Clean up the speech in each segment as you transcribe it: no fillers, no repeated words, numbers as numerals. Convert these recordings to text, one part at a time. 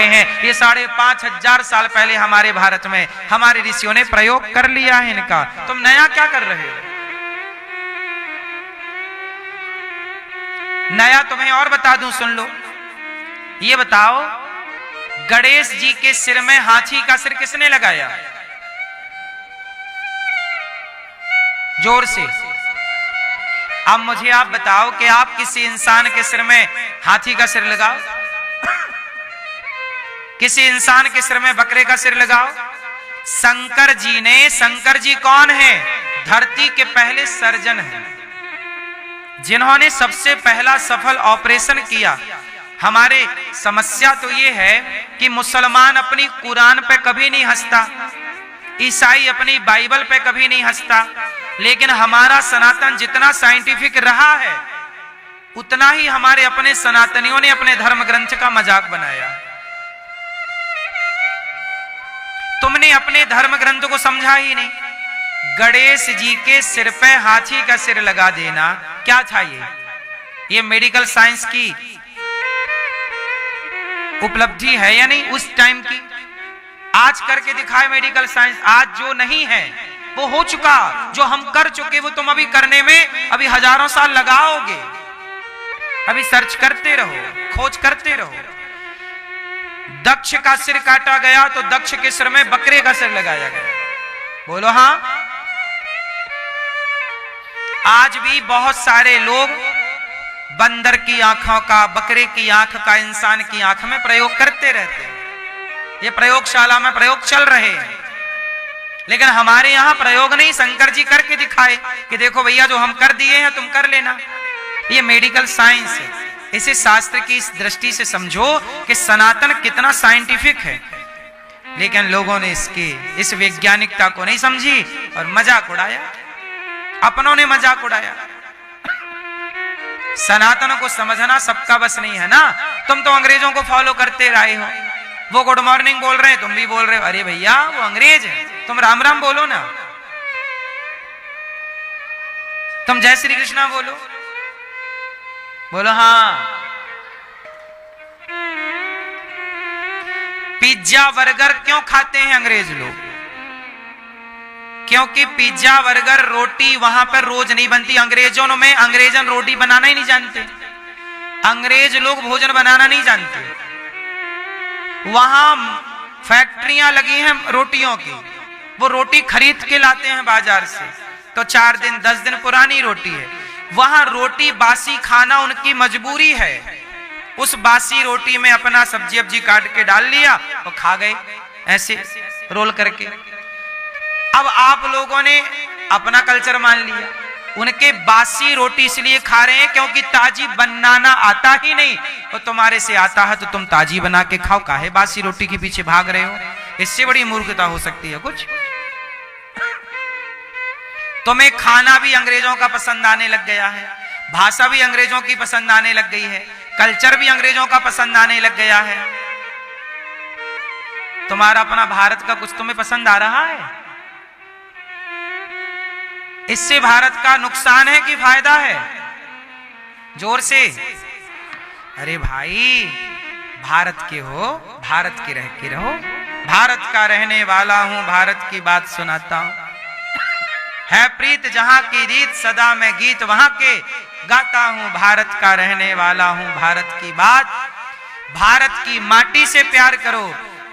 गए हैं। ये 5,500 साल पहले हमारे भारत में हमारे ऋषियों ने प्रयोग कर लिया है इनका। तुम नया क्या कर रहे हो? नया तुम्हें और बता दूं, सुन लो। ये बताओ, गणेश जी के सिर में हाथी का सिर किसने लगाया? जोर से। अब मुझे आप बताओ कि आप किसी इंसान के सिर में हाथी का सिर लगाओ, किसी इंसान के सिर में बकरे का सिर लगाओ। शंकर जी ने, शंकर जी कौन है? धरती के पहले सर्जन हैं, जिन्होंने सबसे पहला सफल ऑपरेशन किया। हमारे समस्या तो ये है कि मुसलमान अपनी कुरान पे कभी नहीं हंसता, ईसाई अपनी बाइबल पे कभी नहीं हंसता, लेकिन हमारा सनातन जितना साइंटिफिक रहा है उतना ही हमारे अपने सनातनियों ने अपने धर्म ग्रंथ का मजाक बनाया। तुमने अपने धर्म ग्रंथ को समझा ही नहीं। गणेश जी के सिर पे हाथी का सिर लगा देना क्या था? ये मेडिकल साइंस की उपलब्धि है या नहीं उस टाइम की? आज करके दिखाए मेडिकल साइंस। आज जो नहीं है वो हो चुका, जो हम कर चुके वो तुम अभी करने में अभी हजारों साल लगाओगे। अभी सर्च करते रहो, खोज करते रहो। दक्ष का सिर काटा गया तो दक्ष के सिर में बकरे का सिर लगाया गया। बोलो हाँ। आज भी बहुत सारे लोग बंदर की आंखों का, बकरे की आंख का इंसान की आंख में प्रयोग करते रहते हैं। ये प्रयोगशाला में प्रयोग चल रहे हैं, लेकिन हमारे यहां प्रयोग नहीं। शंकर जी करके दिखाए कि देखो भैया जो हम कर दिए हैं तुम कर लेना। ये मेडिकल साइंस है। इसे शास्त्र की इस दृष्टि से समझो कि सनातन कितना साइंटिफिक है, लेकिन लोगों ने इस वैज्ञानिकता को नहीं समझी और मजाक उड़ाया। अपनों ने मजाक उड़ाया। सनातन को समझना सबका बस नहीं है ना। तुम तो अंग्रेजों को फॉलो करते रहे हो। वो गुड मॉर्निंग बोल रहे हैं, तुम भी बोल रहे हो। अरे भैया वो अंग्रेज है, तुम राम राम बोलो ना, तुम जय श्री कृष्णा बोलो। बोलो हाँ। पिज्जा बर्गर क्यों खाते हैं अंग्रेज लोग? क्योंकि पिज्जा बर्गर रोटी वहां पर रोज नहीं बनती। अंग्रेजन रोटी बनाना ही नहीं जानते। अंग्रेज लोग भोजन बनाना नहीं जानते। वहां फैक्ट्रियां लगी हैं रोटियों की, वो रोटी खरीद के लाते हैं बाजार से, तो 4 दिन 10 दिन पुरानी रोटी है। वहां रोटी बासी खाना उनकी मजबूरी है। उस बासी रोटी में अपना सब्जी अब्जी काट के डाल लिया और खा गए ऐसे रोल करके। अब आप लोगों ने अपना कल्चर मान लिया। उनके बासी रोटी इसलिए खा रहे हैं क्योंकि ताजी बनाना आता ही नहीं। तो तुम्हारे से आता है तो तुम ताजी बना के खाओ, काहे बासी रोटी के पीछे भाग रहे हो? इससे बड़ी मूर्खता हो सकती है कुछ? तुम्हें खाना भी अंग्रेजों का पसंद आने लग गया है, भाषा भी अंग्रेजों की पसंद आने लग गई है, कल्चर भी अंग्रेजों का पसंद आने लग गया है। तुम्हारा अपना भारत का कुछ तुम्हें पसंद आ रहा है? इससे भारत का नुकसान है कि फायदा है? जोर से। अरे भाई, भारत के हो, भारत के रह के रहो। भारत का रहने वाला हूं, भारत की बात सुनाता हूं। है प्रीत जहां की रीत, सदा मैं गीत वहां के गाता हूं। भारत का रहने वाला हूं, भारत की बात। भारत की माटी से प्यार करो,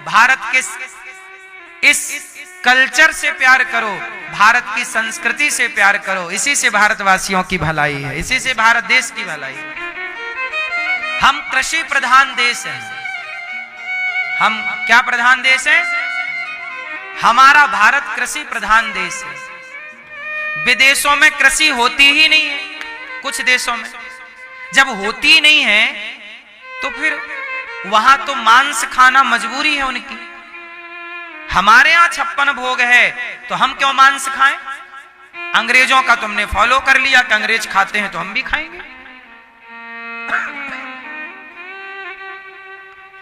भारत के इस कल्चर से प्यार करो, भारत की संस्कृति से प्यार करो। इसी से भारतवासियों की भलाई है, इसी से भारत देश की भलाई है। हम कृषि प्रधान देश हैं। हम क्या प्रधान देश हैं? हमारा भारत कृषि प्रधान देश है। विदेशों में कृषि होती ही नहीं है। कुछ देशों में जब होती ही नहीं है तो फिर वहां तो मांस खाना मजबूरी है उनकी। हमारे यहां 56 भोग है तो हम क्यों मांस खाएं? अंग्रेजों का तुमने फॉलो कर लिया कि अंग्रेज खाते हैं तो हम भी खाएंगे।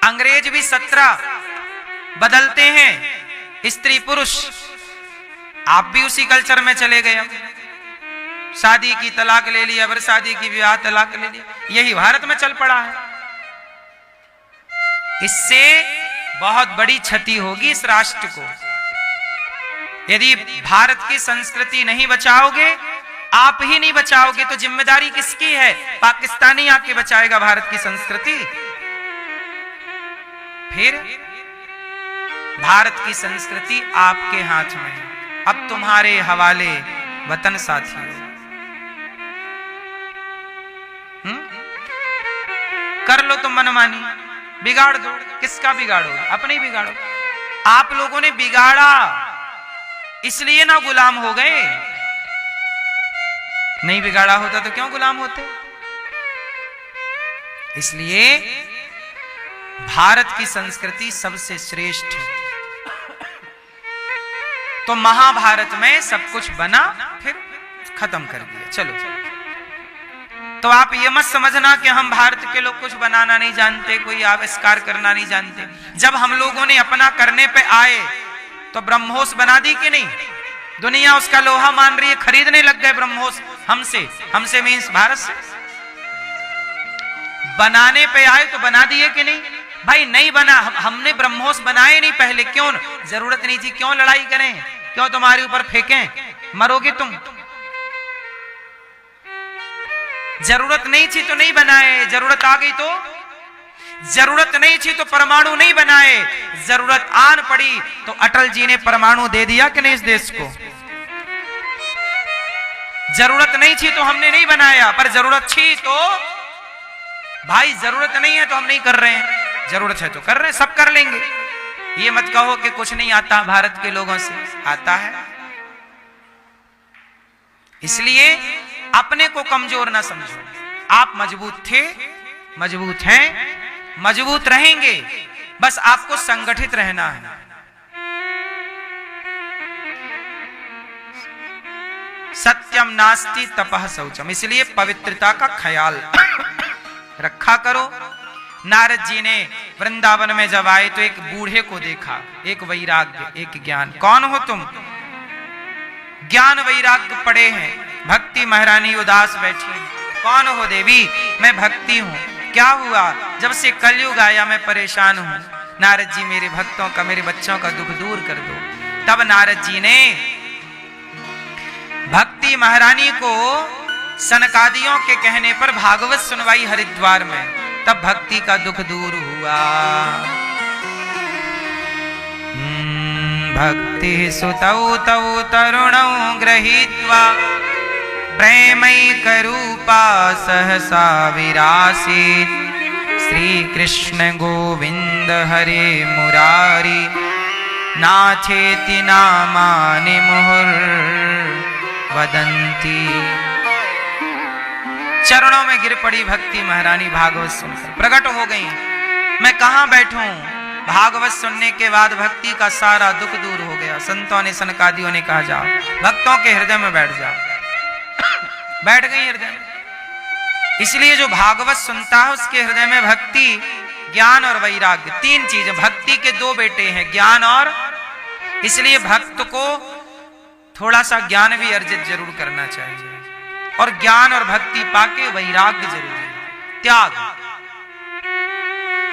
अंग्रेज भी 17 बदलते हैं, स्त्री पुरुष। आप भी उसी कल्चर में चले गए। शादी की तलाक ले लिया, फिर शादी की विवाह तलाक ले लिया। यही भारत में चल पड़ा है। इससे बहुत बड़ी क्षति होगी इस राष्ट्र को। यदि भारत की संस्कृति नहीं बचाओगे, आप ही नहीं बचाओगे, तो जिम्मेदारी किसकी है? पाकिस्तानी आके बचाएगा भारत की संस्कृति? फिर भारत की संस्कृति आपके हाथ में है। अब तुम्हारे हवाले वतन साथियों। कर लो तुम मनमानी, बिगाड़ दो। किसका बिगाड़ो? अपने ही बिगाड़ो। आप लोगों ने बिगाड़ा, इसलिए ना गुलाम हो गए। नहीं बिगाड़ा होता तो क्यों गुलाम होते? इसलिए भारत की संस्कृति सबसे श्रेष्ठ है। तो महाभारत में सब कुछ बना, फिर खत्म कर दिया। चलो, तो आप ये मत समझना कि हम भारत के लोग कुछ बनाना नहीं जानते, कोई आविष्कार करना नहीं जानते। जब हम लोगों ने अपना करने पे आए तो ब्रह्मोस बना दी कि नहीं? दुनिया उसका लोहा मान रही है, खरीदने लग गए ब्रह्मोस हमसे मीन्स भारत से। बनाने पे आए तो बना दिए कि नहीं? भाई नहीं बना, हमने ब्रह्मोस बनाए नहीं पहले। क्यों? जरूरत नहीं थी। क्यों लड़ाई करें? क्यों तुम्हारे ऊपर फेंकें? मरोगे तुम। जरूरत नहीं थी तो नहीं बनाए, जरूरत आ गई तो? जरूरत नहीं थी तो परमाणु नहीं बनाए, जरूरत आन पड़ी तो अटल जी ने परमाणु दे दिया कि नहीं इस देश को? जरूरत नहीं थी तो हमने नहीं बनाया, पर जरूरत थी तो भाई जरूरत नहीं है तो हम नहीं कर रहे हैं, जरूरत है तो कर रहे हैं, सब कर लेंगे। ये मत कहो कि कुछ नहीं आता भारत के लोगों से, आता है। इसलिए अपने को कमजोर ना समझो। आप मजबूत थे, मजबूत हैं, मजबूत रहेंगे, बस आपको संगठित रहना है। सत्यम नास्ति तपः शौचम, इसलिए पवित्रता का ख्याल रखा करो। नारद जी ने वृंदावन में जब आए तो एक बूढ़े को देखा, एक वैराग्य, एक ज्ञान। कौन हो तुम? ज्ञान वैराग्य पड़े हैं। भक्ति महारानी उदास बैठी है। कौन हो देवी? मैं भक्ति हूं। क्या हुआ? जब से कलयुग आया मैं परेशान हूं। नारद जी मेरे भक्तों का, मेरे बच्चों का दुख दूर कर दो। तब नारद जी ने भक्ति महारानी को सनकादियों के कहने पर भागवत सुनवाई हरिद्वार में। तब भक्ति का दुख दूर हुआ। भक्ति सुतौ तौ तरुणौ गृहीत्वा प्रेमैकरूपा सहसा विरासीत्। श्री कृष्ण गोविंद हरे मुरारी नाथेति नामानि मुहुर्वदन्ति। चरणों में गिर पड़ी भक्ति महारानी भागवत सुनकर, प्रकट हो गई। मैं कहां बैठूं? भागवत सुनने के बाद भक्ति का सारा दुख दूर हो गया। संतों ने, सनकादियों ने कहा जाओ भक्तों के हृदय में बैठ जाओ। बैठ गई हृदय में। इसलिए जो भागवत सुनता है उसके हृदय में भक्ति, ज्ञान और वैराग्य, तीन चीजें। भक्ति के दो बेटे हैं, ज्ञान और, इसलिए भक्त को थोड़ा सा ज्ञान भी अर्जित जरूर करना चाहिए, और ज्ञान और भक्ति पाके वैराग्य जरूरी है, त्याग।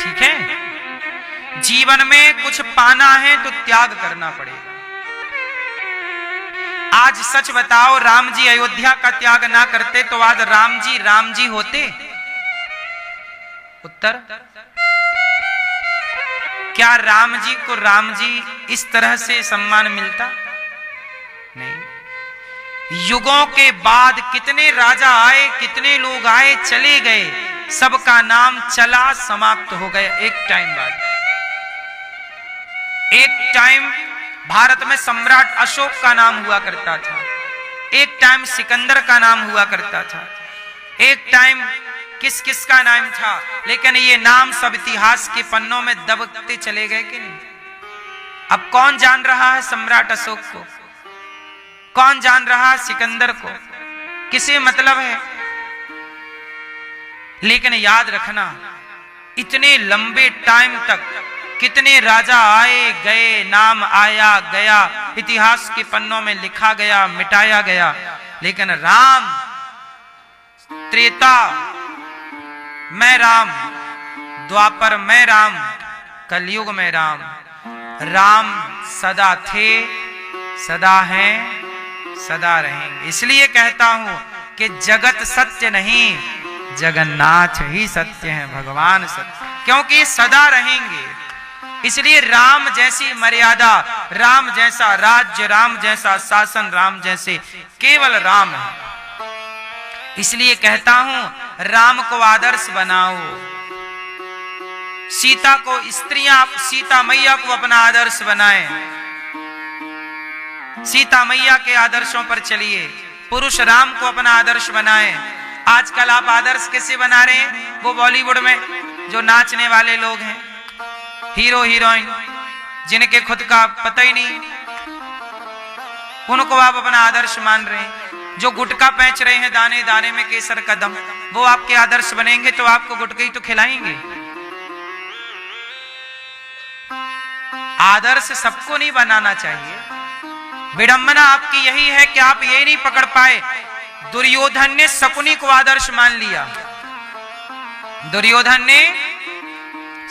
ठीक है? जीवन में कुछ पाना है तो त्याग करना पड़ेगा। आज सच बताओ, राम जी अयोध्या का त्याग ना करते तो आज राम जी होते? उत्तर, क्या राम जी को राम जी इस तरह से सम्मान मिलता? नहीं। युगों के बाद कितने राजा आए, कितने लोग आए, चले गए, सबका नाम चला, समाप्त हो गया एक टाइम बाद। एक टाइम भारत में सम्राट अशोक का नाम हुआ करता था, एक टाइम सिकंदर का नाम हुआ करता था, एक टाइम किस किस का नाम था, लेकिन ये नाम सब इतिहास के पन्नों में दबकते चले गए कि नहीं? अब कौन जान रहा है सम्राट अशोक को? कौन जान रहा है सिकंदर को? किसे मतलब है? लेकिन याद रखना, इतने लंबे टाइम तक कितने राजा आए गए, नाम आया गया, इतिहास के पन्नों में लिखा गया, मिटाया गया, लेकिन राम, त्रेता मैं राम, द्वापर मैं राम, कलयुग में राम। राम सदा थे, सदा हैं, सदा रहेंगे। इसलिए कहता हूं कि जगत सत्य नहीं, जगन्नाथ ही सत्य है, भगवान सत्य, क्योंकि सदा रहेंगे। इसलिए राम जैसी मर्यादा, राम जैसा राज्य, राम जैसा शासन, राम जैसे केवल राम है। इसलिए कहता हूं राम को आदर्श बनाओ। सीता को स्त्रियां, सीता मैया को अपना आदर्श बनाएं। सीता मैया के आदर्शों पर चलिए। पुरुष राम को अपना आदर्श बनाएं। आजकल आप आदर्श कैसे बना रहे हैं? वो बॉलीवुड में जो नाचने वाले लोग हैं, हीरो हीरोइन, जिनके खुद का पता ही नहीं, उनको आप अपना आदर्श मान रहे हैं। जो गुटखा बेच रहे हैं दाने दाने में केसर कदम, वो आपके आदर्श बनेंगे तो आपको गुटखे ही तो खिलाएंगे। आदर्श सबको नहीं बनाना चाहिए। विडंबना आपकी यही है कि आप ये नहीं पकड़ पाए। दुर्योधन ने शकुनी को आदर्श मान लिया। दुर्योधन ने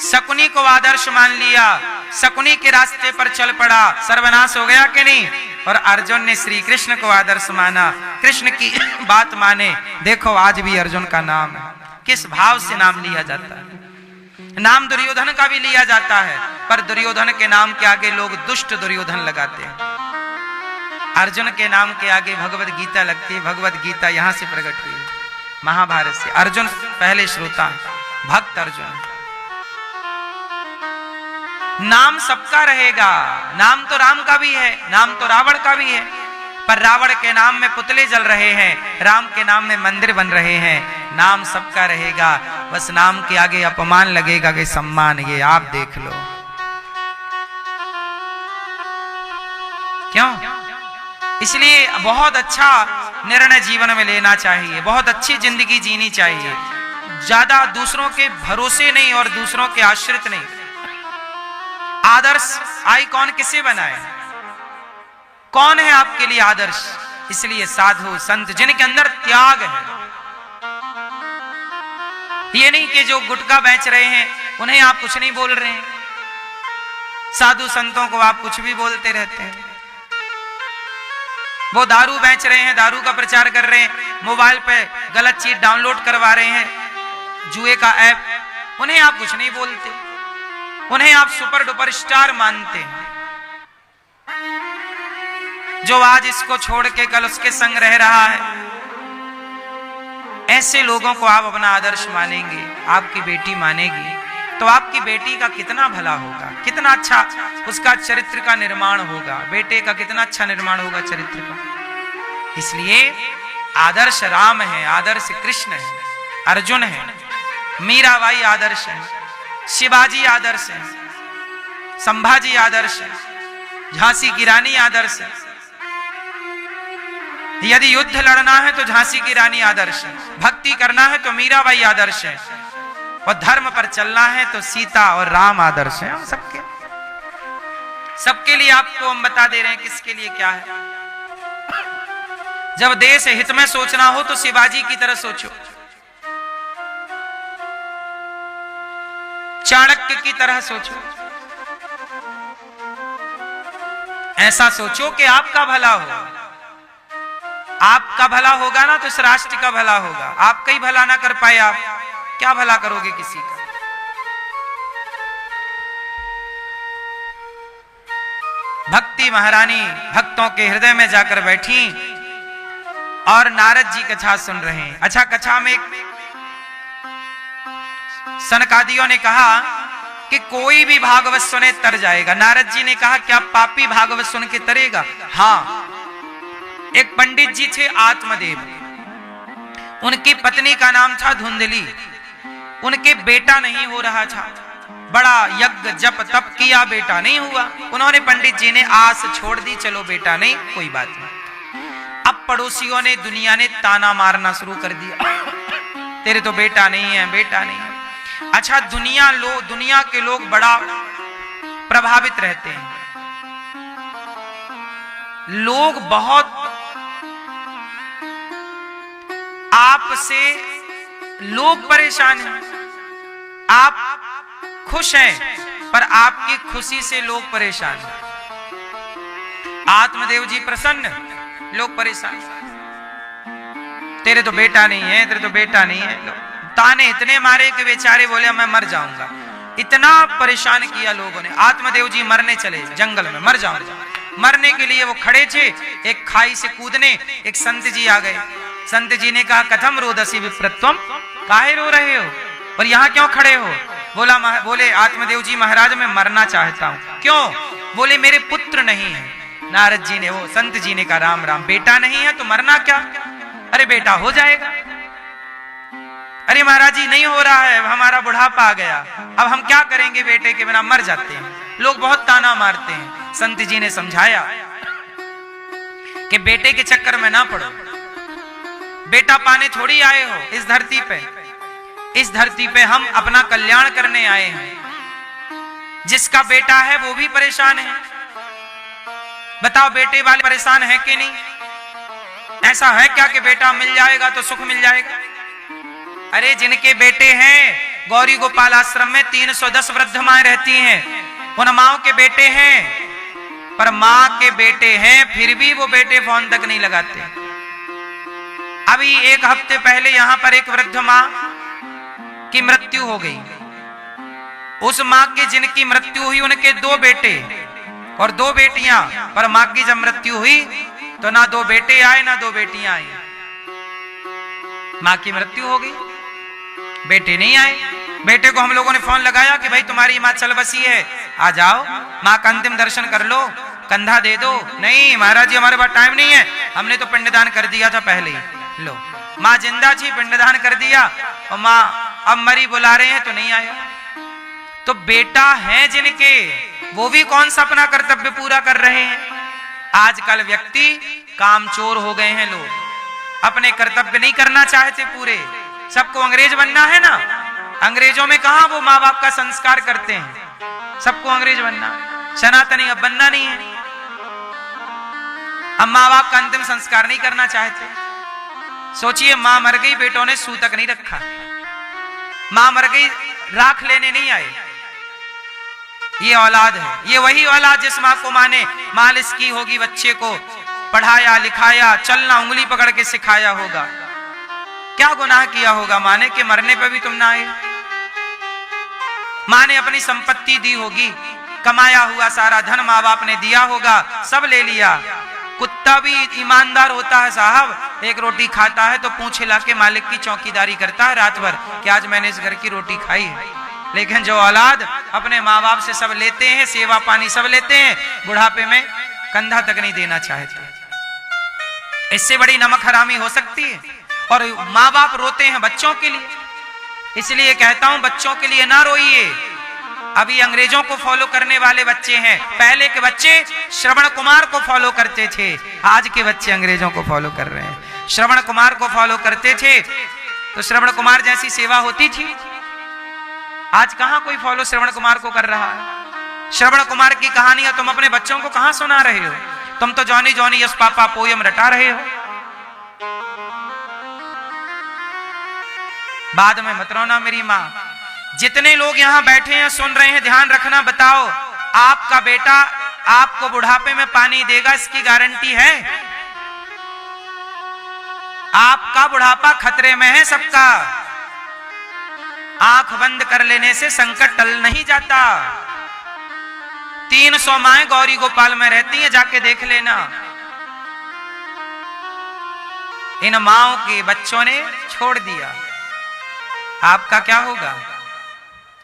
शकुनी को आदर्श मान लिया, शकुनी के रास्ते पर चल पड़ा, सर्वनाश हो गया कि नहीं? और अर्जुन ने श्री कृष्ण को आदर्श माना, कृष्ण की बात माने। देखो आज भी अर्जुन का नाम है, किस भाव से नाम लिया जाता है। नाम दुर्योधन का भी लिया जाता है, पर दुर्योधन के नाम के आगे लोग दुष्ट दुर्योधन लगाते हैं। अर्जुन के नाम के आगे भगवत गीता लगती है। भगवत गीता यहां से प्रकट हुई है, महाभारत से। अर्जुन पहले श्रोता, भक्त अर्जुन। नाम सबका रहेगा। नाम तो राम का भी है, नाम तो रावण का भी है, पर रावण के नाम में पुतले जल रहे हैं, राम के नाम में मंदिर बन रहे हैं। नाम सबका रहेगा, बस नाम के आगे अपमान लगेगा कि सम्मान। ये आप देख लो क्यों। इसलिए बहुत अच्छा निर्णय जीवन में लेना चाहिए, बहुत अच्छी जिंदगी जीनी चाहिए। ज्यादा दूसरों के भरोसे नहीं और दूसरों के आश्रित नहीं। आदर्श आइकॉन किसे बनाए? कौन है आपके लिए आदर्श? इसलिए साधु संत जिनके अंदर त्याग है। ये नहीं कि जो गुटखा बेच रहे हैं उन्हें आप कुछ नहीं बोल रहे हैं, साधु संतों को आप कुछ भी बोलते रहते हैं। वो दारू बेच रहे हैं, दारू का प्रचार कर रहे हैं, मोबाइल पे गलत चीज डाउनलोड करवा रहे हैं, जुए का ऐप, उन्हें आप कुछ नहीं बोलते, उन्हें आप सुपर डुपर स्टार मानते हैं। जो आज इसको छोड़ के कल उसके संग रह रहा है, ऐसे लोगों को आप अपना आदर्श मानेंगे, आपकी बेटी मानेगी, तो आपकी बेटी का कितना भला होगा, कितना अच्छा उसका चरित्र का निर्माण होगा, बेटे का कितना अच्छा निर्माण होगा चरित्र का। इसलिए आदर्श राम है, आदर्श कृष्ण है, अर्जुन है, मीराबाई आदर्श है, शिवाजी आदर्श है, संभाजी आदर्श है, झांसी की रानी आदर्श है। यदि युद्ध लड़ना है तो झांसी की रानी आदर्श है, भक्ति करना है तो मीराबाई आदर्श है, और धर्म पर चलना है तो सीता और राम आदर्श है। हम सबके लिए आपको हम बता दे रहे हैं किसके लिए क्या है। जब देश हित में सोचना हो तो शिवाजी की तरह सोचो, चाणक्य की तरह सोचो, ऐसा सोचो कि आपका भला हो। आपका भला होगा ना तो इस राष्ट्र का भला होगा। आपका ही भला ना कर पाए, आप क्या भला करोगे किसी का। भक्ति महारानी भक्तों के हृदय में जाकर बैठी और नारद जी कथा सुन रहे हैं। अच्छा, कथा में सनकादियों ने कहा कि कोई भी भागवत सुने तर जाएगा। नारद जी ने कहा क्या पापी भागवत सुन के तरेगा? हाँ। एक पंडित जी थे आत्मदेव, उनकी पत्नी का नाम था धुंधली, उनके बेटा नहीं हो रहा था, बड़ा यज्ञ जप तप किया, बेटा नहीं हुआ। उन्होंने पंडित जी ने आस छोड़ दी, चलो बेटा नहीं, कोई बात नहीं। अब पड़ोसियों ने, दुनिया ने ताना मारना शुरू कर दिया, तेरे तो बेटा नहीं है, बेटा नहीं है। अच्छा, दुनिया के लोग बड़ा प्रभावित रहते हैं, लोग बहुत आपसे, लोग परेशान हैं, आप खुश हैं पर आपकी खुशी से लोग परेशान। आत्मदेव जी प्रसन्न, लोग परेशान। तेरे तो बेटा नहीं है, तेरे तो बेटा नहीं है। ताने इतने मारे कि बेचारे बोले मैं मर जाऊंगा। इतना परेशान किया लोगों ने। आत्मदेव जी मरने चले जंगल में, मर जाऊंगा। मरने के लिए वो खड़े थे, एक खाई से कूदने एक संत जी आ गए। संत जी ने कहा कथम रोदसी विप्रत्वम, काहे रो रहे हो और यहाँ क्यों खड़े हो? बोले आत्मदेव जी महाराज मैं मरना चाहता हूँ। क्यों? बोले मेरे पुत्र नहीं है। नारद जी ने, वो संत जी ने कहा राम राम, बेटा नहीं है तो मरना क्या? अरे बेटा हो जाएगा। अरे महाराज जी नहीं हो रहा है, हमारा बुढ़ापा आ गया, अब हम क्या करेंगे, बेटे के बिना मर जाते हैं। लोग बहुत ताना मारते हैं। संत जी ने समझाया कि बेटे के चक्कर में ना पड़ो, बेटा पाने थोड़ी आए हो इस धरती पे। इस धरती पे हम अपना कल्याण करने आए हैं। जिसका बेटा है वो भी परेशान है। बताओ बेटे वाले परेशान है कि नहीं? ऐसा है क्या कि बेटा मिल जाएगा तो सुख मिल जाएगा? अरे जिनके बेटे हैं, गौरी गोपाल आश्रम में 310 वृद्ध माएं रहती हैं, उन माओं के बेटे हैं, पर मां के बेटे हैं फिर भी वो बेटे फोन तक नहीं लगाते। अभी एक हफ्ते पहले यहां पर एक वृद्ध मां की मृत्यु हो गई। उस मां के जिनकी मृत्यु हुई उनके 2 बेटे और 2 बेटियां, पर मां की जब मृत्यु हुई तो ना 2 बेटे आए ना 2 बेटियां आई। मां की मृत्यु हो गई, बेटे नहीं आए। बेटे को हम लोगों ने फोन लगाया कि भाई तुम्हारी मां चल बसी है, आ जाओ, मां का अंतिम दर्शन कर लो, कंधा दे दो। नहीं महाराज जी हमारे पास टाइम नहीं है, हमने तो पिंडदान कर दिया था पहले ही। लो मां जिंदा थी, पिंडदान कर दिया और मां अब मरी, बुला रहे हैं तो नहीं आया। तो बेटा है जिनके, वो भी कौन सा अपना कर्तव्य पूरा कर रहे हैं? आजकल व्यक्ति कामचोर हो गए हैं। लोग अपने कर्तव्य नहीं करना चाहते पूरे। सबको अंग्रेज बनना है ना। अंग्रेजों में कहां वो माँ बाप का संस्कार करते हैं? सबको अंग्रेज बनना, सनातनी अब बनना नहीं है। अब माँ बाप का अंतिम संस्कार नहीं करना चाहते। सोचिए मां मर गई, बेटों ने सूतक नहीं रखा। मां मर गई, राख लेने नहीं आए। ये औलाद है, ये वही औलाद जिस मां को मां ने मालिश की होगी, बच्चे को पढ़ाया लिखाया, चलना उंगली पकड़ के सिखाया होगा। क्या गुनाह किया होगा मां ने कि मरने पे भी तुम ना आए? मां ने अपनी संपत्ति दी होगी, कमाया हुआ सारा धन माँ बाप ने दिया होगा, सब ले लिया। कुत्ता भी ईमानदार होता है साहब, एक रोटी खाता है तो पूंछ हिला के मालिक की चौकीदारी करता है रात भर कि आज मैंने इस घर की रोटी खाई है। लेकिन जो औलाद अपने माँ बाप से सब लेते हैं, सेवा पानी सब लेते हैं, बुढ़ापे में कंधा तक नहीं देना चाहते। इससे बड़ी नमक हरामी हो सकती है? और माँ बाप रोते हैं बच्चों के लिए। इसलिए कहता हूं बच्चों के लिए ना रोइए। अभी अंग्रेजों को फॉलो करने वाले बच्चे हैं। पहले के बच्चे श्रवण कुमार को फॉलो करते थे, आज के बच्चे अंग्रेजों को फॉलो कर रहे हैं। श्रवण कुमार को फॉलो करते थे तो श्रवण कुमार जैसी सेवा होती थी। आज कहां कोई फॉलो श्रवण कुमार को कर रहा है? श्रवण कुमार की कहानियां तुम अपने बच्चों को कहां सुना रहे हो? तुम तो Johnny Johnny yes papa poem रटा रहे हो। बाद में मत रोना मेरी मां। जितने लोग यहां बैठे हैं सुन रहे हैं, ध्यान रखना। बताओ आपका बेटा आपको बुढ़ापे में पानी देगा, इसकी गारंटी है? आपका बुढ़ापा खतरे में है सबका। आंख बंद कर लेने से संकट टल नहीं जाता। 300 माएं गौरी गोपाल में रहती हैं, जाके देख लेना। इन माओं के बच्चों ने छोड़ दिया, आपका क्या होगा?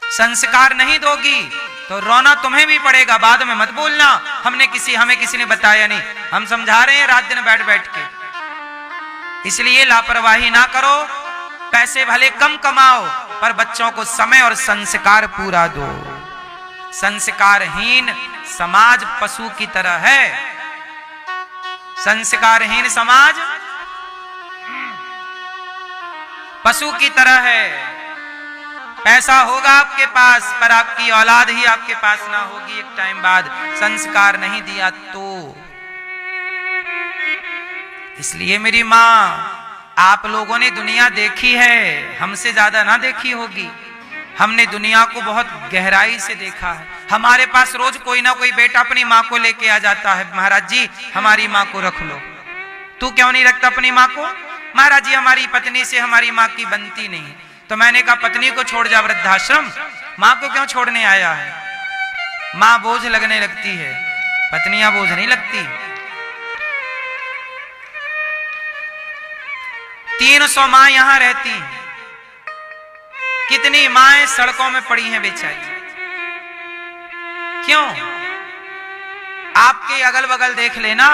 संस्कार नहीं दोगी तो रोना तुम्हें भी पड़ेगा। बाद में मत बोलना हमें किसी ने बताया नहीं। हम समझा रहे हैं रात दिन बैठ बैठ के। इसलिए लापरवाही ना करो। पैसे भले कम कमाओ पर बच्चों को समय और संस्कार पूरा दो। संस्कारहीन समाज पशु की तरह है। संस्कारहीन समाज पशु की तरह है। पैसा होगा आपके पास पर आपकी औलाद ही आपके पास ना होगी एक टाइम बाद, संस्कार नहीं दिया तो। इसलिए मेरी मां, आप लोगों ने दुनिया देखी है, हमसे ज्यादा ना देखी होगी। हमने दुनिया को बहुत गहराई से देखा है। हमारे पास रोज कोई ना कोई बेटा अपनी माँ को लेके आ जाता है, महाराज जी हमारी माँ को रख लो। तू क्यों नहीं रखता अपनी माँ को? महाराज जी हमारी पत्नी से हमारी माँ की बनती नहीं। तो मैंने कहा पत्नी को छोड़ जा वृद्धाश्रम, माँ को क्यों छोड़ने आया है? माँ बोझ लगने लगती है, पत्नियां बोझ नहीं लगती। 300 माँ यहां रहती हैं। कितनी माएं सड़कों में पड़ी हैं बेचारी। क्यों? आपके अगल बगल देख लेना,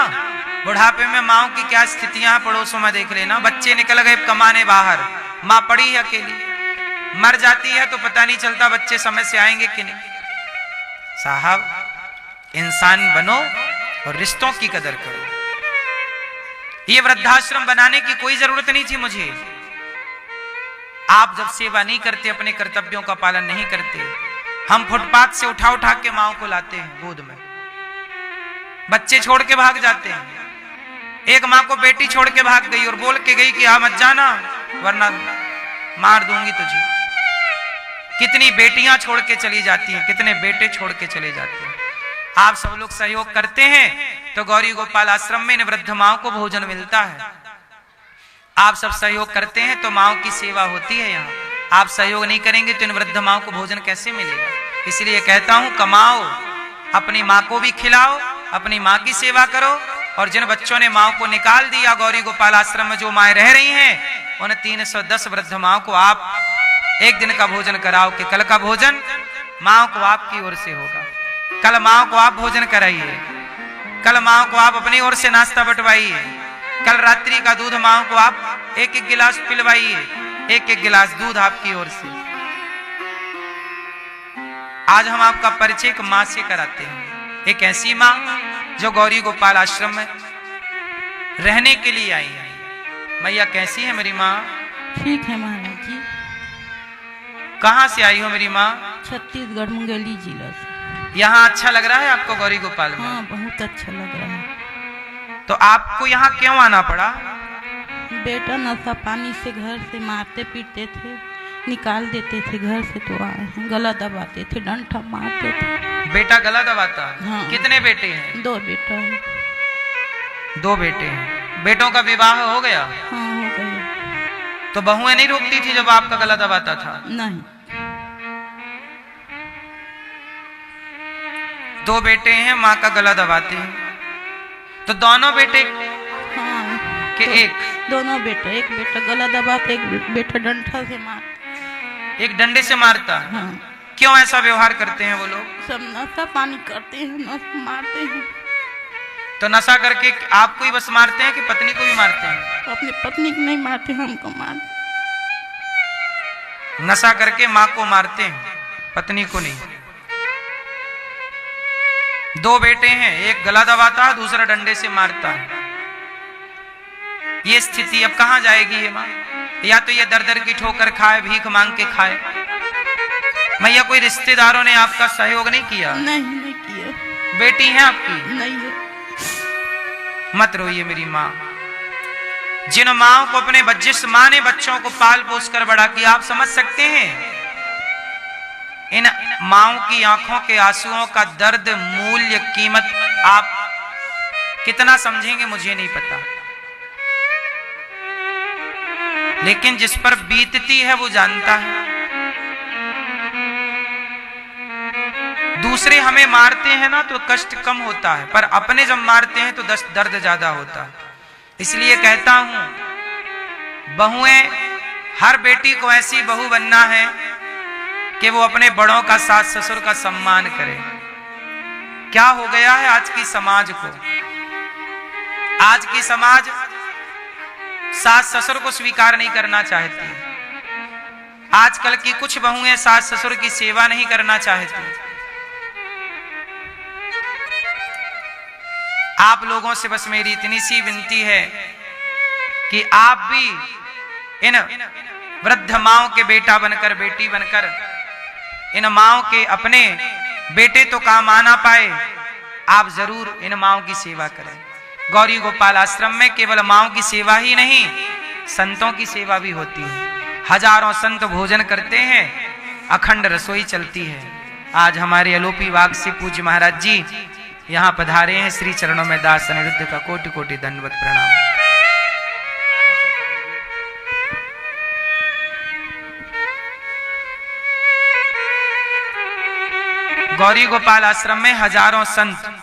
बुढ़ापे में माओ की क्या स्थितियां हैं, पड़ोसों में देख लेना। बच्चे निकल गए कमाने बाहर, मां पड़ी है अकेली, मर जाती है तो पता नहीं चलता बच्चे समय से आएंगे कि नहीं। साहब इंसान बनो और रिश्तों की कदर करो। ये वृद्धाश्रम बनाने की कोई जरूरत नहीं थी मुझे। आप जब सेवा नहीं करते, अपने कर्तव्यों का पालन नहीं करते, हम फुटपाथ से उठा उठा के माओ को लाते हैं गोद में, बच्चे छोड़ के भाग जाते हैं। एक माँ को बेटी छोड़ के भाग गई और बोल के गई कि आ मत जाना वरना मार दूंगी तुझे। कितनी बेटियां छोड़ के चली जाती हैं, कितने बेटे छोड़ के चले जाते हैं। आप सब लोग सहयोग करते हैं तो गौरी गोपाल आश्रम में इन वृद्ध माओ को भोजन मिलता है। आप सब सहयोग करते हैं तो माओ की सेवा होती है यहाँ। आप सहयोग नहीं करेंगे तो इन वृद्ध माओ को भोजन कैसे मिलेगा? इसलिए कहता हूं कमाओ, अपनी माँ को भी खिलाओ, अपनी माँ की सेवा करो। और जिन बच्चों ने माँ को निकाल दिया गौरी गोपाल आश्रम में जो माएं रह रही हैं, उन 310 वृद्ध माओ को आप एक दिन का भोजन कराओ कि कल का भोजन माँ को आपकी ओर से होगा। कल माँ को आप भोजन कराइए, कल माँ को आप अपनी ओर से नाश्ता बंटवाइए, कल रात्रि का दूध माँ को आप एक एक गिलास पिलवाइए, एक एक गिलास दूध आपकी ओर से। आज हम आपका परिचय एक माँ से कराते हैं, एक ऐसी माँ जो गौरी गोपाल आश्रम में रहने के लिए आई है। मैया कैसी है मेरी माँ? ठीक है महाराज जी। कहाँ से आई हो मेरी माँ? छत्तीसगढ़ मुंगेली जिला से। यहाँ अच्छा लग रहा है आपको गौरी गोपाल में? हाँ बहुत अच्छा लग रहा है। तो आपको यहाँ क्यों आना पड़ा? बेटा नशा पानी से घर से मारते पीटते थे, निकाल देते थे घर से, तो आए हैं। गला दबाते थे, डंठा मारते थे। बेटा गला दबाता? हाँ। कितने बेटे हैं? 2 बेटा है। 2 बेटे हैं। बेटों का विवाह हो गया? हाँ हो गया। तो बहुएं नहीं रोकती थी जब आपका गला दबाता था? नहीं। 2 बेटे हैं, माँ का गला दबाते हैं। तो दोनों बेटे हाँ के तो एक? दोनों बेटा, एक बेटा गला दबाते, एक बेटा डंठा से मार, एक डंडे से मारता है। हाँ। क्यों ऐसा व्यवहार करते हैं वो लोग? सब नशा पानी करते हैं, नशा मारते हैं। तो नशा करके आपको ही बस मारते हैं कि पत्नी को भी मारते हैं? अपनी पत्नी को नहीं मारते, हमको मारते। नशा करके माँ को मारते हैं, पत्नी को नहीं। 2 बेटे हैं, एक गला दबाता है, दूसरा डंडे से मारता है। ये स्थिति अब कहां जाएगी ये माँ? या तो ये दर दर की ठोकर खाए, भीख मांग के खाए। मैया कोई रिश्तेदारों ने आपका सहयोग नहीं किया? नहीं किया। बेटी है आपकी? नहीं है। मत रोइए मेरी माँ। जिन माओ को अपने जिस माँ ने बच्चों को पाल पोस कर बड़ा किया, आप समझ सकते हैं इन माओ की आंखों के आंसुओं का दर्द, मूल्य, कीमत आप कितना समझेंगे मुझे नहीं पता, लेकिन जिस पर बीतती है वो जानता है। दूसरे हमें मारते हैं ना तो कष्ट कम होता है, पर अपने जब मारते हैं तो दर्द ज्यादा होता है। इसलिए कहता हूं बहुएं, हर बेटी को ऐसी बहू बनना है कि वो अपने बड़ों का, सास ससुर का सम्मान करे। क्या हो गया है आज की समाज को? आज की समाज सास ससुर को स्वीकार नहीं करना चाहती। आजकल की कुछ बहुएं सास ससुर की सेवा नहीं करना चाहती। आप लोगों से बस मेरी इतनी सी विनती है कि आप भी इन वृद्ध माओं के बेटा बनकर, बेटी बनकर, इन माओं के अपने बेटे तो काम आना पाए, आप जरूर इन माओं की सेवा करें। गौरी गोपाल आश्रम में केवल माओं की सेवा ही नहीं, संतों की सेवा भी होती है। हजारों संत भोजन करते हैं, अखंड रसोई चलती है। आज हमारे अलोपी बाग से पूज्य महाराज जी यहाँ पधारे हैं। श्री चरणों में दास अनिरुद्ध का कोटि कोटि दंडवत प्रणाम। गौरी गोपाल आश्रम में हजारों संत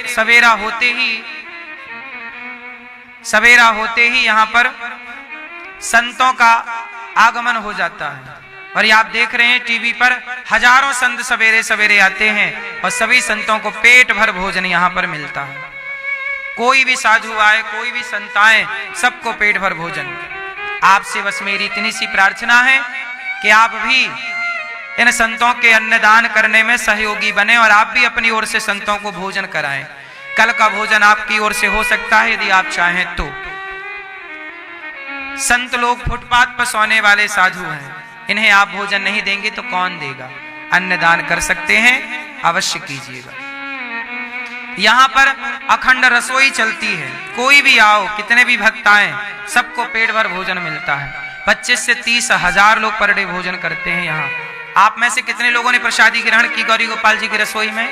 सवेरा होते ही यहाँ पर संतों का आगमन हो जाता है। और ये आप देख रहे हैं टीवी पर हजारों संत सवेरे सवेरे आते हैं और सभी संतों को पेट भर भोजन यहाँ पर मिलता है। कोई भी साधु आए, कोई भी संत आए, सबको पेट भर भोजन। आपसे बस मेरी इतनी सी प्रार्थना है कि आप भी इन संतों के अन्नदान करने में सहयोगी बने और आप भी अपनी ओर से संतों को भोजन कराएं। कल का भोजन आपकी ओर से हो सकता है यदि आप चाहें तो। संत लोग फुटपाथ पर सोने वाले साधु हैं, इन्हें आप भोजन नहीं देंगे तो कौन देगा। अन्नदान कर सकते हैं, अवश्य कीजिएगा। यहाँ पर अखंड रसोई चलती है, कोई भी आओ, कितने भी भक्त आए, सबको पेट भर भोजन मिलता है। 25 से 30 हजार लोग पर डे भोजन करते हैं यहाँ। आप में से कितने लोगों ने प्रसादी ग्रहण की गौरी गोपाल जी की रसोई में?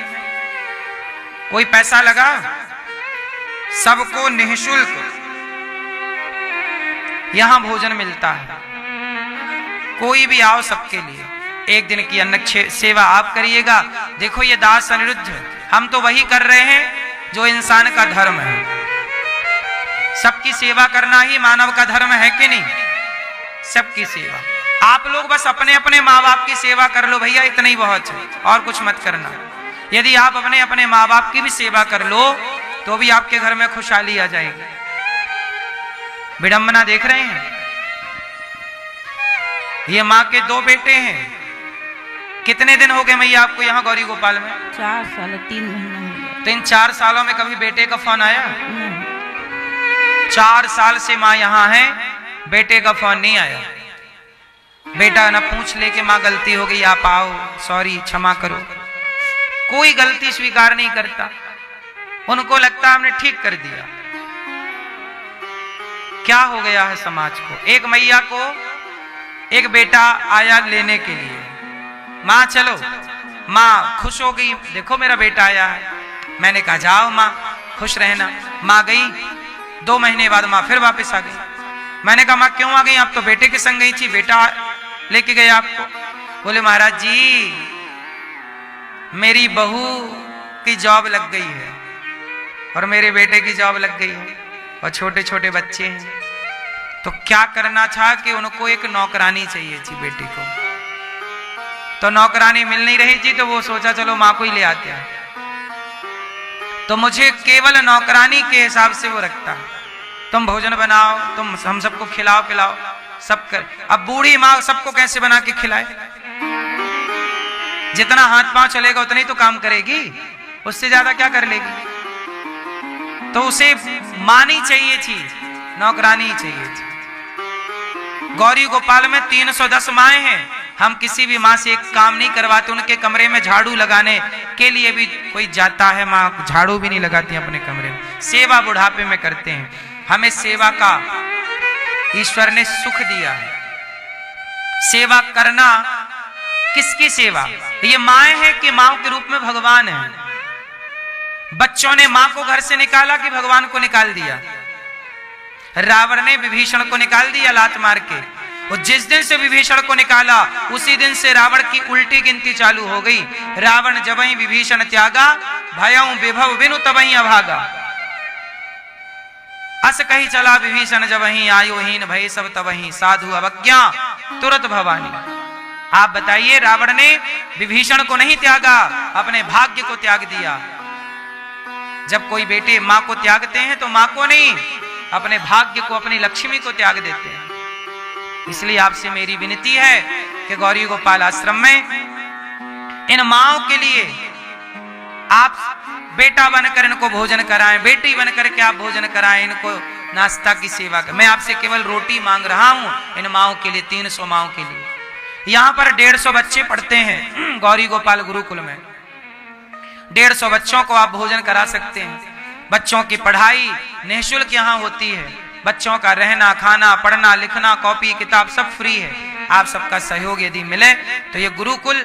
कोई पैसा लगा? सबको निःशुल्क यहां भोजन मिलता है। कोई भी आओ, सबके लिए। एक दिन की अन्न सेवा आप करिएगा। देखो ये दास अनिरुद्ध, हम तो वही कर रहे हैं जो इंसान का धर्म है। सबकी सेवा करना ही मानव का धर्म है कि नहीं? सबकी सेवा। आप लोग बस अपने अपने माँ बाप की सेवा कर लो भैया, इतना ही बहुत है, और कुछ मत करना। यदि आप अपने अपने माँ बाप की भी सेवा कर लो तो भी आपके घर में खुशहाली आ जाएगी। विडंबना देख रहे हैं? ये माँ के 2 बेटे हैं। कितने दिन हो गए मैया आपको यहाँ गौरी गोपाल में? 4 साल 3 महीने हो गए। तो इन 4 सालों में कभी बेटे का फोन आया? नहीं। 4 साल से माँ यहाँ है, बेटे का फोन नहीं आया। बेटा ना पूछ ले कि माँ गलती हो गई, आप आओ, सॉरी, क्षमा करो। कोई गलती स्वीकार नहीं करता। उनको लगता हमने ठीक कर दिया। क्या हो गया है समाज को? एक मैया को एक बेटा आया लेने के लिए, माँ चलो। माँ खुश हो गई, देखो मेरा बेटा आया है। मैंने कहा जाओ माँ, खुश रहना। माँ गई, 2 महीने बाद माँ फिर वापस आ गई। मैंने कहा माँ क्यों आ गई? आप तो बेटे के संग गई थी, बेटा लेके गए आपको। बोले महाराज जी मेरी बहू की जॉब लग गई है और मेरे बेटे की जॉब लग गई है और छोटे छोटे बच्चे हैं, तो क्या करना था कि उनको एक नौकरानी चाहिए थी बेटी को। तो नौकरानी मिल नहीं रही थी, तो वो सोचा चलो माँ को ही ले आते हैं। तो मुझे केवल नौकरानी के हिसाब से वो रखता है। तुम भोजन बनाओ, तुम हम सबको खिलाओ पिलाओ, सब कर। अब बूढ़ी माँ सबको कैसे बना के खिलाए? जितना हाथ पांव चलेगा उतना ही तो काम करेगी, उससे ज्यादा क्या कर लेगी? तो उसे मानी चाहिए थी, नौकरानी चाहिए थी। गौरी गोपाल में 310 माएँ हैं। हम किसी भी माँ से एक काम नहीं करवाते। उनके कमरे में झाड़ू लगाने के लिए भी कोई जाता है, माँ झाड़ू भी नहीं लगाती अपने कमरे में। सेवा बुढ़ापे में करते हैं। हमें सेवा का ईश्वर ने सुख दिया है। सेवा करना, किसकी सेवा? ये माएँ हैं कि माँ के रूप में भगवान है। बच्चों ने माँ को घर से निकाला कि भगवान को निकाल दिया? रावण ने विभीषण को निकाल दिया लात मार के। और जिस दिन से विभीषण को निकाला उसी दिन से रावण की उल्टी गिनती चालू हो गई। रावण जब ही विभीषण त्यागा, भयं विभव बिनु तबहि अभागा। अस कही चला विभीषण जब ही, आयुहीन भय सब तबहि, साधु अवज्ञा तुरत भवानी। आप बताइए, रावण ने विभीषण को नहीं त्यागा, अपने भाग्य को त्याग दिया। जब कोई बेटे माँ को त्यागते हैं तो माँ को नहीं, अपने भाग्य को, अपनी लक्ष्मी को त्याग देते हैं। इसलिए आपसे मेरी विनती है कि गौरी गोपाल आश्रम में इन माओं के लिए आप बेटा बनकर इनको भोजन कराएं, बेटी बनकर के आप भोजन कराएं, इनको नाश्ता की सेवा करें। मैं आपसे केवल रोटी मांग रहा हूं इन माओं के लिए, 300 माओं के लिए। यहाँ पर 150 बच्चे पढ़ते हैं गौरी गोपाल गुरुकुल में। 150 बच्चों को आप भोजन करा सकते हैं। बच्चों की पढ़ाई निःशुल्क यहाँ होती है। बच्चों का रहना, खाना, पढ़ना, लिखना, कॉपी किताब सब फ्री है। आप सबका सहयोग यदि मिले तो ये गुरुकुल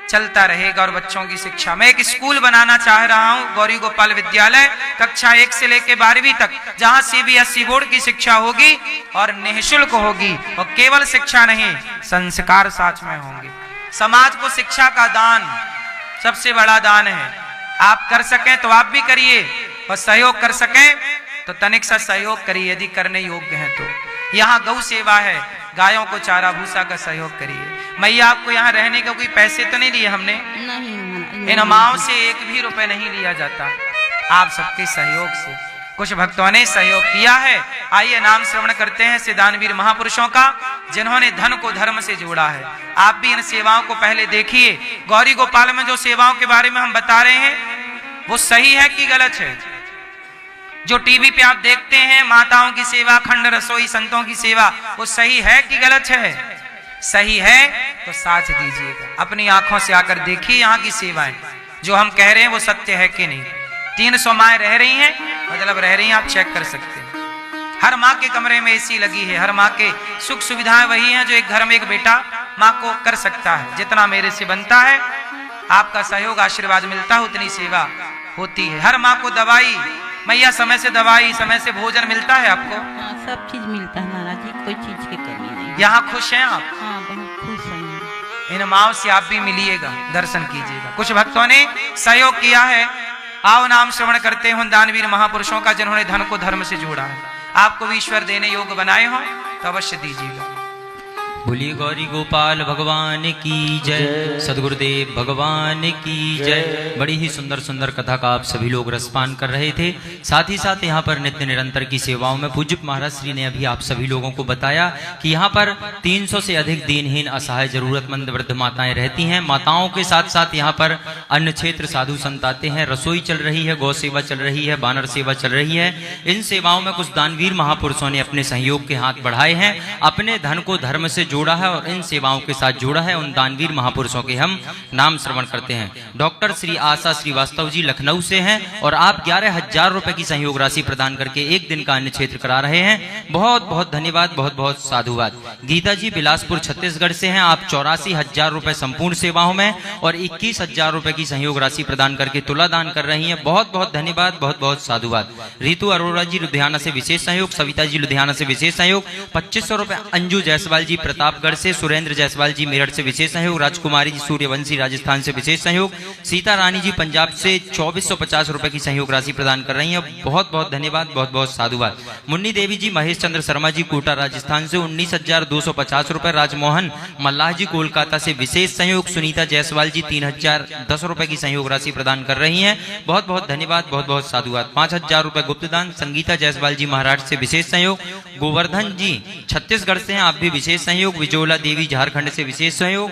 चलता रहेगा और बच्चों की शिक्षा। मैं एक स्कूल बनाना चाह रहा हूं, गौरी गोपाल विद्यालय, कक्षा 1 से लेकर 12वीं तक, जहां CBSE बोर्ड की शिक्षा होगी और निःशुल्क होगी, और केवल शिक्षा नहीं, संस्कार साथ में होंगे। समाज को शिक्षा का दान सबसे बड़ा दान है। आप कर सकें तो आप भी करिए, और सहयोग कर सकें तो तनिक सा सहयोग करिए यदि करने योग्य है तो। यहाँ गौ सेवा है, गायों को चारा भूसा का सहयोग करिए। मैया आपको यहाँ रहने का कोई पैसे तो नहीं लिए हमने? नहीं, इन माओ से 1 भी रुपए नहीं लिया जाता, आप सबके सहयोग से। कुछ भक्तों ने सहयोग किया है। आइए नाम श्रवण करते हैं ऐसे दानवीर महापुरुषों का जिन्होंने धन को धर्म से जोड़ा है। आप भी इन सेवाओं को पहले देखिए। गौरी गोपाल में जो सेवाओं के बारे में हम बता रहे हैं वो सही है कि गलत है? जो टीवी पे आप देखते हैं माताओं की सेवा, खंड रसोई, संतों की सेवा, वो सही है कि गलत है? सही है तो साथ दीजिएगा, अपनी आंखों से आकर देखिए यहाँ की सेवाएं। जो हम कह रहे हैं वो सत्य है कि नहीं। 300 माएँ रह रही हैं, मतलब रह रही हैं, आप चेक कर सकते हैं। हर माँ के कमरे में AC लगी है। हर माँ के सुख सुविधाएं वही हैं जो एक घर में एक बेटा माँ को कर सकता है। जितना मेरे से बनता है, आपका सहयोग आशीर्वाद मिलता है, उतनी सेवा होती है। हर माँ को दवाई, मैया समय से दवाई, समय से भोजन मिलता है आपको? हाँ, सब चीज मिलता है महाराज जी, कोई चीज की कमी नहीं। यहाँ खुश हैं आप? हाँ, बहुत खुश हैं। इन माओ से आप भी मिलिएगा, दर्शन कीजिएगा। कुछ भक्तों ने सहयोग किया है। आओ नाम श्रवण करते हैं उन दानवीर महापुरुषों का जिन्होंने धन को धर्म से जोड़ा है। आपको भी ईश्वर देने योग्य बनाए हो तो अवश्य दीजिएगा। बोलिए गौरी गोपाल भगवान की जय, सदगुरुदेव भगवान की जय। बड़ी ही सुंदर सुंदर कथा का आप सभी लोग रसपान कर रहे थे। साथ ही साथ यहाँ पर नित्य निरंतर की सेवाओं में पूज्य महाराज श्री ने अभी आप सभी लोगों को बताया कि यहाँ पर 300 से अधिक दीनहीन असहाय जरूरतमंद वृद्ध माताएं रहती हैं। माताओं के साथ साथ यहाँ पर अन्य क्षेत्र साधु संत आते हैं। रसोई चल रही है, गौ सेवा चल रही है, बानर सेवा चल रही है। इन सेवाओं में कुछ दानवीर महापुरुषों ने अपने सहयोग के हाथ बढ़ाए हैं, अपने धन को धर्म से जोड़ा है और इन सेवाओं के साथ जोड़ा है। उन दानवीर महापुरुषों के हम नाम श्रवण करते हैं। डॉक्टर श्री आशा श्रीवास्तव जी लखनऊ से हैं और आप 11,000 रुपए की सहयोग राशि प्रदान करके 1 दिन का अन्य क्षेत्र करा रहे हैं। बहुत बहुत धन्यवाद, बहुत बहुत साधुवाद। गीता जी बिलासपुर छत्तीसगढ़ से हैं, आप 84,000 रुपए संपूर्ण सेवाओं में और 21,000 रुपए की सहयोग राशि प्रदान करके तुला दान कर रही हैं। बहुत बहुत धन्यवाद, बहुत बहुत साधुवाद। रितु अरोड़ा जी लुधियाना से विशेष सहयोग, सविता जी लुधियाना से विशेष सहयोग 2500 रुपए। अंजू जायसवाल जी प्रतापगढ़ से, सुरेंद्र जायसवाल जी मेरठ से विशेष सहयोग, राजकुमारी जी सूर्यवंशी राजस्थान से विशेष सहयोग, सीता रानी जी पंजाब से 2450 रुपए की सहयोग राशि प्रदान कर रही हैं। बहुत बहुत धन्यवाद, बहुत बहुत साधुवाद। मुन्नी देवी जी महेश चंद्र शर्मा जी कोटा राजस्थान से 19,250 रुपए। राजमोहन मल्लाह जी कोलकाता से विशेष सहयोग, सुनीता जायसवाल जी 3,010 रुपए की सहयोग राशि प्रदान कर रही हैं। बहुत बहुत धन्यवाद, बहुत बहुत साधुवाद। 5,000 रुपए गुप्तदान। संगीता जायसवाल जी महाराष्ट्र से विशेष सहयोग, गोवर्धन जी छत्तीसगढ़ से हैं, आप भी विशेष सहयोग। विजोला देवी झारखंड से विशेष सहयोग।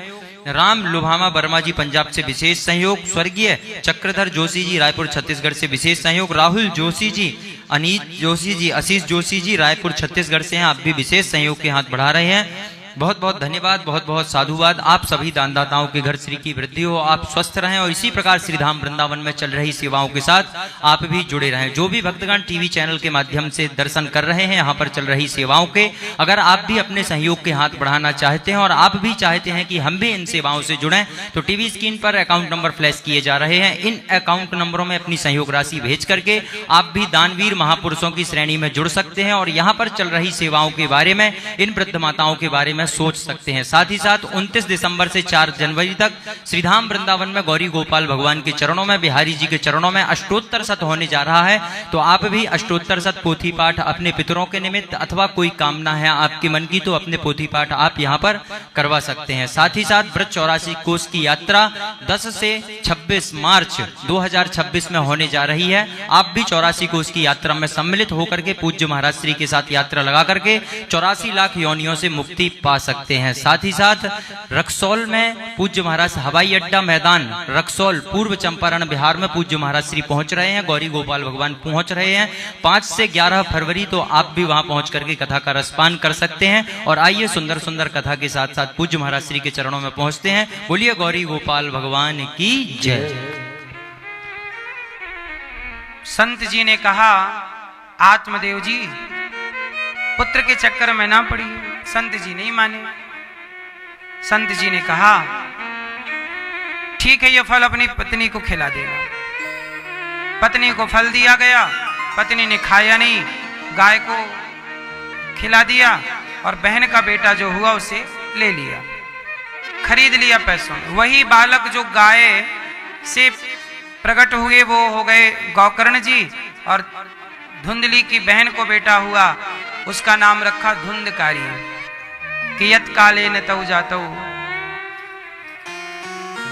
राम लुभामा वर्मा जी पंजाब से विशेष सहयोग। स्वर्गीय चक्रधर जोशी जी रायपुर छत्तीसगढ़ से विशेष सहयोग। राहुल जोशी जी, अनीत जोशी जी, आशीष जोशी जी रायपुर छत्तीसगढ़ से हैं, आप भी विशेष सहयोग के हाथ बढ़ा रहे हैं। बहुत बहुत धन्यवाद, बहुत बहुत साधुवाद। आप सभी दानदाताओं के घर श्री की वृद्धि हो, आप स्वस्थ रहें और इसी प्रकार श्री धाम वृंदावन में चल रही सेवाओं के साथ आप भी जुड़े रहें। जो भी भक्तगण टीवी चैनल के माध्यम से दर्शन कर रहे हैं यहाँ पर चल रही सेवाओं के, अगर आप भी अपने सहयोग के हाथ बढ़ाना चाहते हैं और आप भी चाहते हैं कि हम भी इन सेवाओं से जुड़ें, तो टीवी स्क्रीन पर अकाउंट नंबर फ्लैश किए जा रहे हैं। इन अकाउंट नंबरों में अपनी सहयोग राशि भेज करके आप भी दानवीर महापुरुषों की श्रेणी में जुड़ सकते हैं और यहाँ पर चल रही सेवाओं के बारे में, इन वृद्ध माताओं के बारे में सोच सकते हैं। साथ ही साथ 29 दिसंबर से 4 जनवरी तक श्रीधाम वृंदावन में गौरी गोपाल भगवान के चरणों में, बिहारी जी के चरणों में अष्टोत्तर शत होने जा रहा है। तो आप भी अष्टोत्तर शत पोथी पाठ अपने पितरों के निमित्त अथवा कोई कामना है आपके मन की, तो अपने पोथी पाठ आप यहाँ पर करवा सकते हैं। साथ ही साथ व्रत 84 कोष की यात्रा 10 से 26 मार्च 2026 में होने जा रही है। आप भी 84 कोष की यात्रा में सम्मिलित होकर के पूज्य महाराज श्री के साथ यात्रा लगा करके 84 लाख योनियों से मुक्ति पा सकते हैं। साथ ही साथ रक्सौल में पूज्य महाराज हवाई अड्डा मैदान रक्सौल पूर्व चंपारण बिहार में पूज्य महाराज श्री पहुंच रहे हैं, गौरी गोपाल भगवान पहुंच रहे हैं 5 से 11 फरवरी। तो आप भी वहां पहुंच करके कथा का रसपान कर सकते हैं। और आइए सुंदर सुंदर कथा के साथ साथ पूज्य महाराज श्री के चरणों में पहुंचते हैं। बोलिए गौरी गोपाल भगवान की जय। संत जी ने कहा, आत्मदेव जी पुत्र के चक्कर में ना पड़िए। संत जी नहीं माने, संत जी ने कहा ठीक है, ये फल अपनी पत्नी को खिला देगा। पत्नी को फल दिया गया, पत्नी ने खाया नहीं, गाय को खिला दिया और बहन का बेटा जो हुआ उसे ले लिया, खरीद लिया पैसों में। वही बालक जो गाय से प्रकट हुए वो हो गए गौकर्ण जी, और धुंधली की बहन को बेटा हुआ, उसका नाम रखा धुंधकारी। कि यत काले न तऊ जातऊ,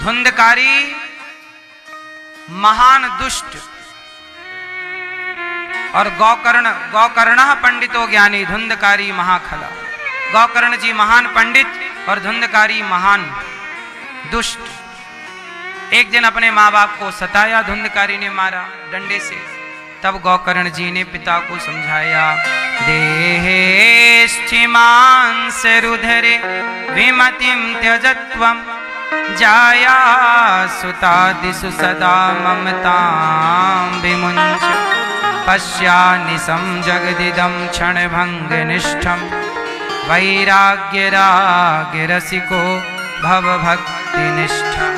धुंधकारी महान दुष्ट और गौकर्ण पंडितो ज्ञानी, धुंधकारी महाखला। गौकर्ण जी महान पंडित और धुंधकारी महान दुष्ट। एक दिन अपने माँ बाप को सताया, धुंधकारी ने मारा डंडे से। तब गौकर्ण जी ने पिता को समझाया, देहे स्थिमांस रुधरे विमतिम त्यजत्वम, जाया सुतादिषु सदा ममतां विमुञ्च, पश्यानिशं जगदिदं क्षणभङ्गनिष्ठं, वैराग्यरागरसिको भवभक्तिनिष्ठः।